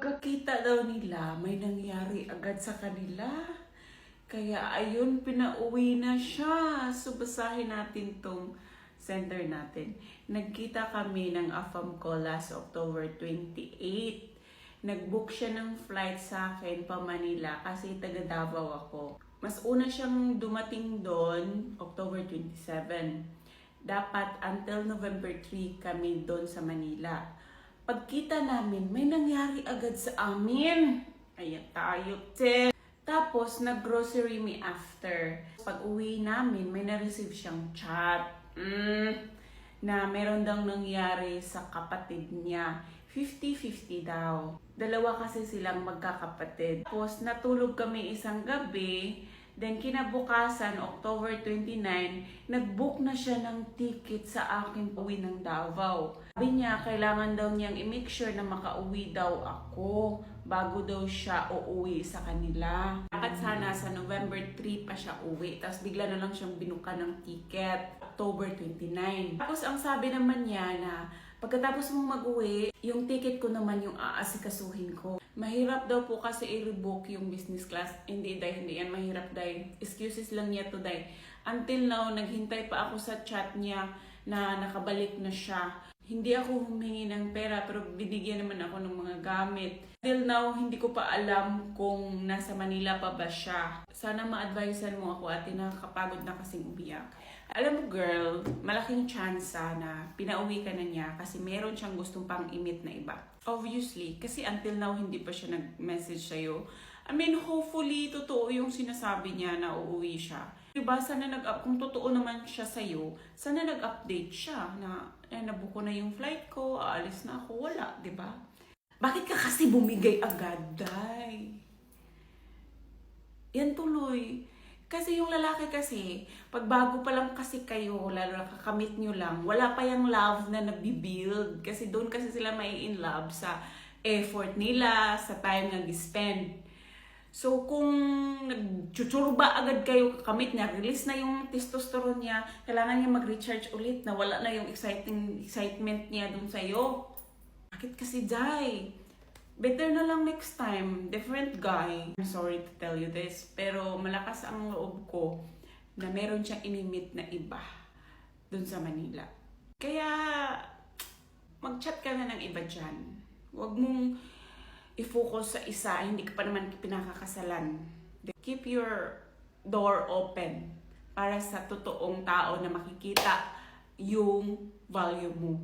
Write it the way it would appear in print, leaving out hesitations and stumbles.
Pagkakita daw nila, may nangyari agad sa kanila. Kaya ayun, pinauwi na siya. So basahin natin tong sender natin. Nagkita kami ng AFAM ko last October 28. Nag-book siya ng flight sa akin pa Manila kasi taga Davao ako. Mas una siyang dumating doon, October 27. Dapat until November 3 kami doon sa Manila. Pagkita namin, may nangyari agad sa amin. Ayan tayo, te. Tapos, nag-grocery me after. Pag uwi namin, may na-receive siyang chat. Na meron daw nangyari sa kapatid niya. 50-50 daw. Dalawa kasi silang magkakapatid. Tapos, natulog kami isang gabi. Then, kinabukasan, October 29, nag-book na siya ng ticket sa akin uwi ng Davao. Sabi niya, kailangan daw niyang i-make sure na makauwi daw ako bago daw siya uuwi sa kanila. Dapat sana sa November 3 pa siya uwi. Tapos bigla na lang siyang binuka ng ticket, October 29. Tapos ang sabi naman niya na pagkatapos mong mag-uwi, yung ticket ko naman yung aasikasuhin ko. Mahirap daw po kasi i-rebook yung business class. Hindi yan mahirap dahil. Excuses lang niya to dahil. Until now, naghintay pa ako sa chat niya na nakabalik na siya. Hindi ako humingi ng pera pero binigyan naman ako ng mga gamit. Until now, hindi ko pa alam kung nasa Manila pa ba siya. Sana ma-advisean mo ako at nakakapagod na kasing umiyak. Alam mo girl, malaking chance na pinauwi ka na niya kasi meron siyang gustong pang imit na iba. Obviously, kasi until now hindi pa siya nag-message sa'yo. I mean, hopefully, totoo yung sinasabi niya na uuwi siya. Diba, sana kung totoo naman siya sa'yo, sana nag-update siya na nabuko na yung flight ko, aalis na ako, wala, diba? Bakit ka kasi bumigay agad, Day? Yan tuloy. Kasi yung lalaki kasi, pag bago pa lang kasi kayo, lalo na kakamit nyo lang, wala pa yung love na nabibuild. Kasi doon kasi sila may in love sa effort nila, sa time na gi-spend. So kung nagchuchurba agad kayo kakamit niya, release na yung testosterone niya, kailangan niya mag-recharge ulit na wala na yung excitement niya doon sa'yo. Bakit kasi, Jai? Better na lang next time, different guy. I'm sorry to tell you this, pero malakas ang loob ko na meron siyang inimit na iba dun sa Manila. Kaya, mag-chat ka na ng iba dyan. Huwag mong i-focus sa isa, hindi ka pa naman pinakakasalan. Keep your door open para sa totoong tao na makikita yung value mo.